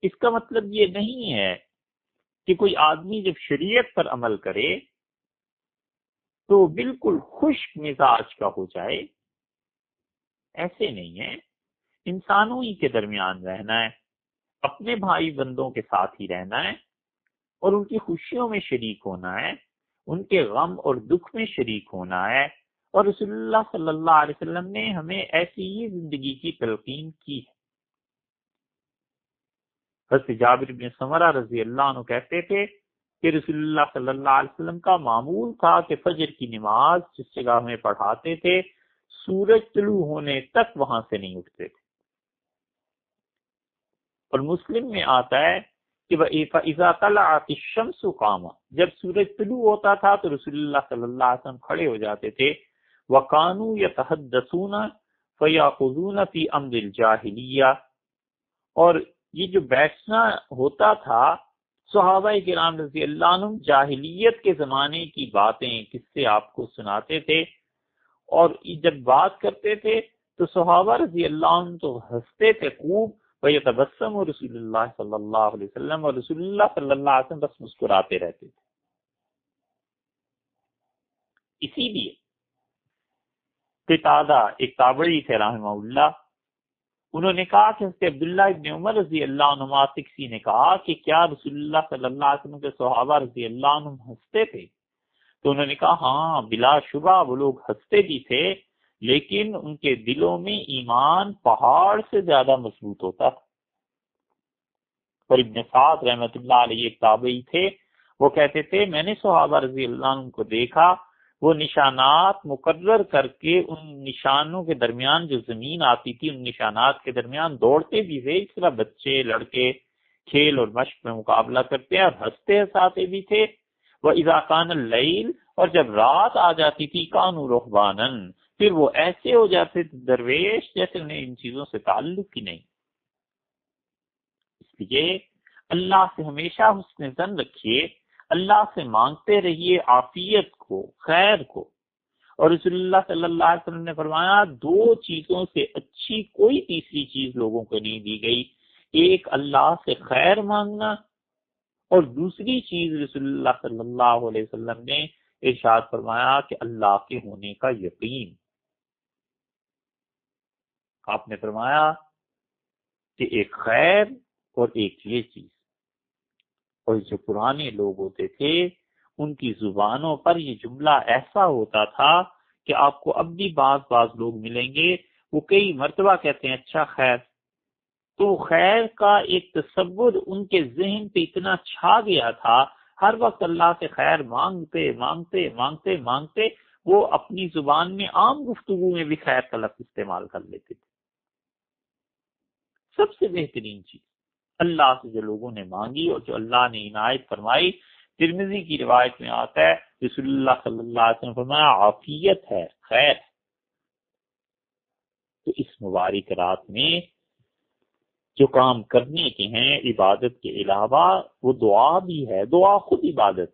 اس کا مطلب یہ نہیں ہے کہ کوئی آدمی جب شریعت پر عمل کرے تو بالکل خشک مزاج کا ہو جائے، ایسے نہیں ہے۔ انسانوں ہی کے درمیان رہنا ہے، اپنے بھائی بندوں کے ساتھ ہی رہنا ہے، اور ان کی خوشیوں میں شریک ہونا ہے، ان کے غم اور دکھ میں شریک ہونا ہے۔ اور رسول اللہ صلی اللہ علیہ وسلم نے ہمیں ایسی ہی زندگی کی تلقین کی ہے۔ حضرت جابر بن سمرہ رضی اللہ عنہ کہتے تھے کہ رسول اللہ صلی اللہ علیہ وسلم کا معمول تھا کہ فجر کی نماز جس جگہ میں پڑھاتے تھے سورج طلوع ہونے تک وہاں سے نہیں اٹھتے تھے۔ اور مسلم میں آتا ہے کہ فَإِذَا طَلَعَتِ الشَّمْسُ قَامَ، جب سورج طلوع ہوتا تھا تو رسول اللہ صلی اللہ علیہ وسلم کھڑے ہو جاتے تھے۔ وَكَانُوا يَتَحَدَّثُونَ فَيَأْخُذُونَ فِي أَمْرِ الْجَاهِلِيَّةِ، اور یہ جو بیٹھنا ہوتا تھا صحابہ کرام رضی اللہ عنہم جاہلیت کے زمانے کی باتیں کس سے آپ کو سناتے تھے، اور جب بات کرتے تھے تو صحابہ رضی اللہ عنہ تو ہنستے تھے خوب، وَيَتَبَسَّمُ رسول اللہ صلی اللہ علیہ وسلم، اور رسول اللہ صلی اللہ علیہ وسلم بس مسکراتے رہتے تھے۔ اسی لیے قتادہ ایک تابعی تھے رحمہ اللہ، انہوں نے کہا کہ حضرت عبداللہ ابن عمر رضی اللہ عنہما سے کسی نے کہا کہ کیا رسول اللہ صلی اللہ علیہ وسلم کے صحابہ رضی اللہ عنہم ہنستے تھے؟ تو انہوں نے کہا ہاں بلا شبہ وہ لوگ ہنستے بھی تھے، لیکن ان کے دلوں میں ایمان پہاڑ سے زیادہ مضبوط ہوتا تھا۔ اور ابن سعد رحمۃ اللہ علیہ ایک تابعی تھے، وہ کہتے تھے میں نے صحابہ رضی اللہ عنہ کو دیکھا، وہ نشانات مقرر کر کے ان نشانوں کے درمیان جو زمین آتی تھی ان نشانات کے درمیان دوڑتے بھی تھے، اس طرح بچے لڑکے کھیل اور مشق میں مقابلہ کرتے ہیں، اور ہنستے ہنساتے بھی تھے۔ وَإِذَا كَانَ اللَّيْلُ، اور جب رات آ جاتی تھی كَانُوا رُهْبَانًا، پھر وہ ایسے ہو جاتے تھے درویش جیسے انہیں ان چیزوں سے تعلق ہی نہیں۔ اس لیے اللہ سے ہمیشہ حسن ظن رکھیے، اللہ سے مانگتے رہیے عافیت کو، خیر کو۔ اور رسول اللہ صلی اللہ علیہ وسلم نے فرمایا دو چیزوں سے اچھی کوئی تیسری چیز لوگوں کو نہیں دی گئی، ایک اللہ سے خیر مانگنا، اور دوسری چیز رسول اللہ صلی اللہ علیہ وسلم نے ارشاد فرمایا کہ اللہ کے ہونے کا یقین۔ آپ نے فرمایا کہ ایک خیر اور ایک یہ چیز، اور جو پرانے لوگ ہوتے تھے ان کی زبانوں پر یہ جملہ ایسا ہوتا تھا کہ آپ کو اب بھی بعض لوگ ملیں گے وہ کئی مرتبہ کہتے ہیں اچھا خیر، تو خیر کا ایک تصور ان کے ذہن پہ اتنا چھا گیا تھا، ہر وقت اللہ سے خیر مانگتے مانگتے مانگتے مانگتے وہ اپنی زبان میں عام گفتگو میں بھی خیر کا لفظ استعمال کر لیتے تھے۔ سب سے بہترین چیز اللہ سے جو لوگوں نے مانگی اور جو اللہ نے عنایت فرمائی، ترمذی کی روایت میں آتا ہے رسول اللہ صلی اللہ علیہ وسلم فرمایا عافیت ہے، خیر۔ تو اس مبارک رات میں جو کام کرنے کے ہیں عبادت کے علاوہ وہ دعا بھی ہے، دعا خود عبادت۔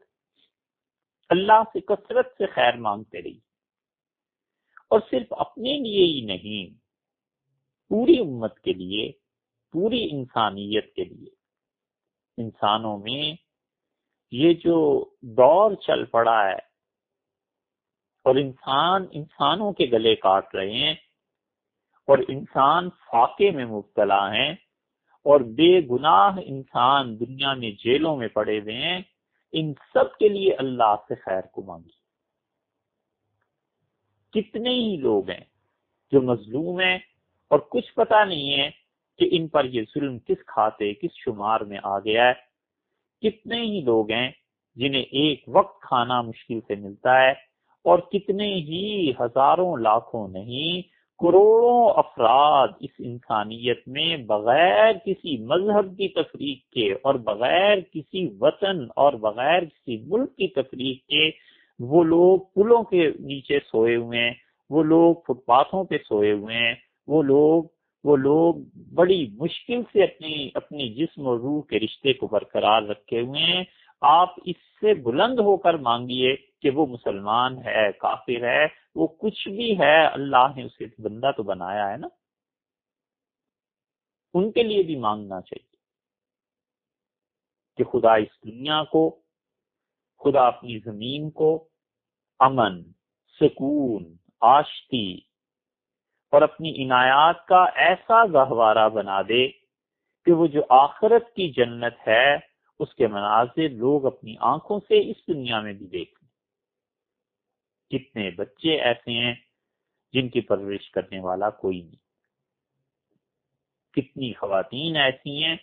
اللہ سے کثرت سے خیر مانگتے رہیے، اور صرف اپنے لیے ہی نہیں، پوری امت کے لیے، پوری انسانیت کے لیے۔ انسانوں میں یہ جو دور چل پڑا ہے اور انسانوں کے گلے کاٹ رہے ہیں، اور انسان فاقے میں مبتلا ہیں، اور بے گناہ انسان دنیا میں جیلوں میں پڑے ہوئے ہیں، ان سب کے لیے اللہ سے خیر کو مانگی۔ کتنے ہی لوگ ہیں جو مظلوم ہیں اور کچھ پتہ نہیں ہے کہ ان پر یہ ظلم کس کھاتے کس شمار میں آ گیا ہے۔ کتنے ہی لوگ ہیں جنہیں ایک وقت کھانا مشکل سے ملتا ہے، اور کتنے ہی ہزاروں لاکھوں نہیں کروڑوں افراد اس انسانیت میں بغیر کسی مذہب کی تفریق کے اور بغیر کسی وطن اور بغیر کسی ملک کی تفریق کے، وہ لوگ پلوں کے نیچے سوئے ہوئے ہیں، وہ لوگ فٹ پاتھوں پہ سوئے ہوئے ہیں، وہ لوگ بڑی مشکل سے اپنی جسم اور روح کے رشتے کو برقرار رکھے ہوئے ہیں۔ آپ اس سے بلند ہو کر مانگیے کہ وہ مسلمان ہے، کافر ہے، وہ کچھ بھی ہے، اللہ نے اسے بندہ تو بنایا ہے نا، ان کے لیے بھی مانگنا چاہیے۔ کہ خدا اس دنیا کو، خدا اپنی زمین کو امن، سکون، آشتی اور اپنی عنایات کا ایسا گہوارہ بنا دے کہ وہ جو آخرت کی جنت ہے اس کے مناظر لوگ اپنی آنکھوں سے اس دنیا میں بھی دیکھیں۔ کتنے بچے ایسے ہیں جن کی پرورش کرنے والا کوئی نہیں، کتنی خواتین ایسی ہیں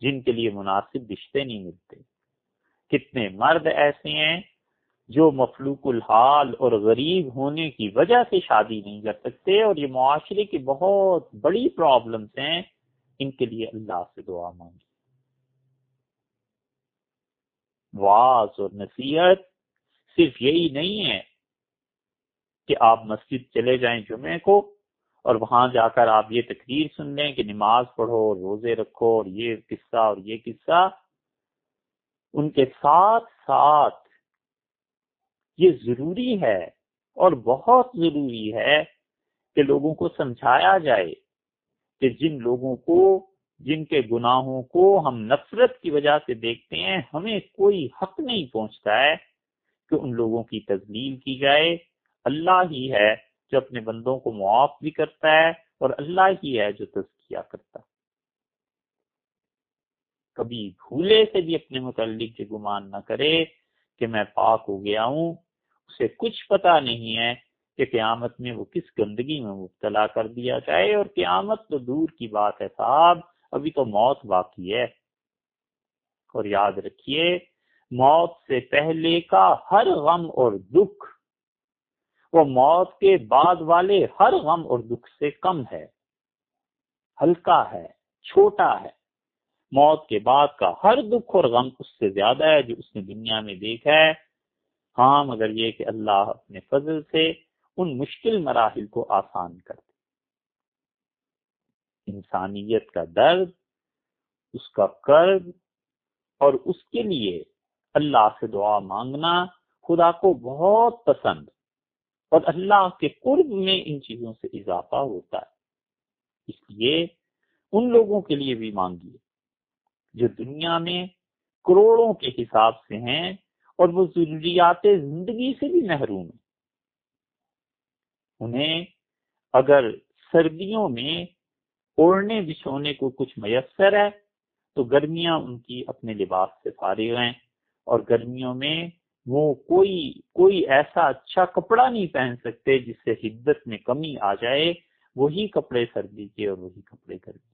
جن کے لیے مناسب رشتے نہیں ملتے، کتنے مرد ایسے ہیں جو مفلوق الحال اور غریب ہونے کی وجہ سے شادی نہیں کر سکتے، اور یہ معاشرے کی بہت بڑی پرابلمز ہیں، ان کے لیے اللہ سے دعا مانگی۔ واعظ اور نصیحت صرف یہی نہیں ہے کہ آپ مسجد چلے جائیں جمعے کو اور وہاں جا کر آپ یہ تقریر سن لیں کہ نماز پڑھو، روزے رکھو، اور یہ قصہ اور یہ قصہ۔ ان کے ساتھ ساتھ یہ ضروری ہے اور بہت ضروری ہے کہ لوگوں کو سمجھایا جائے کہ جن لوگوں کو، جن کے گناہوں کو ہم نفرت کی وجہ سے دیکھتے ہیں، ہمیں کوئی حق نہیں پہنچتا ہے کہ ان لوگوں کی تذلیل کی جائے۔ اللہ ہی ہے جو اپنے بندوں کو معاف بھی کرتا ہے، اور اللہ ہی ہے جو تزکیہ کرتا ہے۔ کبھی بھولے سے بھی اپنے متعلق یہ گمان نہ کرے کہ میں پاک ہو گیا ہوں، اسے کچھ پتہ نہیں ہے کہ قیامت میں وہ کس گندگی میں مبتلا کر دیا جائے، اور قیامت تو دور کی بات ہے صاحب، ابھی تو موت باقی ہے۔ اور یاد رکھیے، موت سے پہلے کا ہر غم اور دکھ وہ موت کے بعد والے ہر غم اور دکھ سے کم ہے، ہلکا ہے، چھوٹا ہے۔ موت کے بعد کا ہر دکھ اور غم اس سے زیادہ ہے جو اس نے دنیا میں دیکھا ہے، ہاں مگر یہ کہ اللہ اپنے فضل سے ان مشکل مراحل کو آسان کر دے۔ انسانیت کا درد، اس کا کرب، اور اس کے لیے اللہ سے دعا مانگنا خدا کو بہت پسند، اور اللہ کے قرب میں ان چیزوں سے اضافہ ہوتا ہے۔ اس لیے ان لوگوں کے لیے بھی مانگیے جو دنیا میں کروڑوں کے حساب سے ہیں اور وہ ضروریات زندگی سے بھی محروم ہیں۔ انہیں اگر سردیوں میں اوڑھنے بچھونے کو کچھ میسر ہے تو گرمیاں ان کی اپنے لباس سے فارغ ہیں، اور گرمیوں میں وہ کوئی ایسا اچھا کپڑا نہیں پہن سکتے جس سے حدت میں کمی آ جائے، وہی کپڑے سردی کے اور وہی کپڑے گرمی۔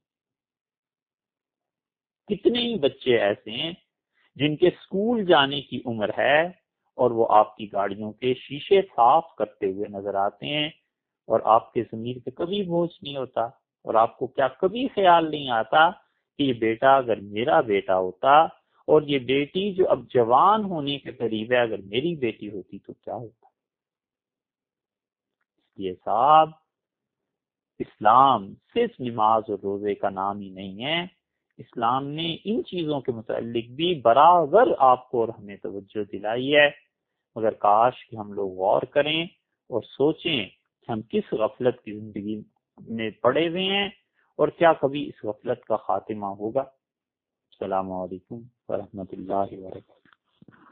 کتنے ہی بچے ایسے ہیں جن کے اسکول جانے کی عمر ہے اور وہ آپ کی گاڑیوں کے شیشے صاف کرتے ہوئے نظر آتے ہیں، اور آپ کے ضمیر پہ کبھی بوجھ نہیں ہوتا، اور آپ کو کیا کبھی خیال نہیں آتا کہ یہ بیٹا اگر میرا بیٹا ہوتا، اور یہ بیٹی جو اب جوان ہونے کے قریب ہے اگر میری بیٹی ہوتی تو کیا ہوتا۔ یہ صاحب، اسلام صرف نماز اور روزے کا نام ہی نہیں ہے، اسلام نے ان چیزوں کے متعلق بھی برابر آپ کو اور ہمیں توجہ دلائی ہے، مگر کاش کہ ہم لوگ غور کریں اور سوچیں کہ ہم کس غفلت کی زندگی میں پڑے ہوئے ہیں، اور کیا کبھی اس غفلت کا خاتمہ ہوگا۔ السلام علیکم ورحمۃ اللہ وبرکاتہ۔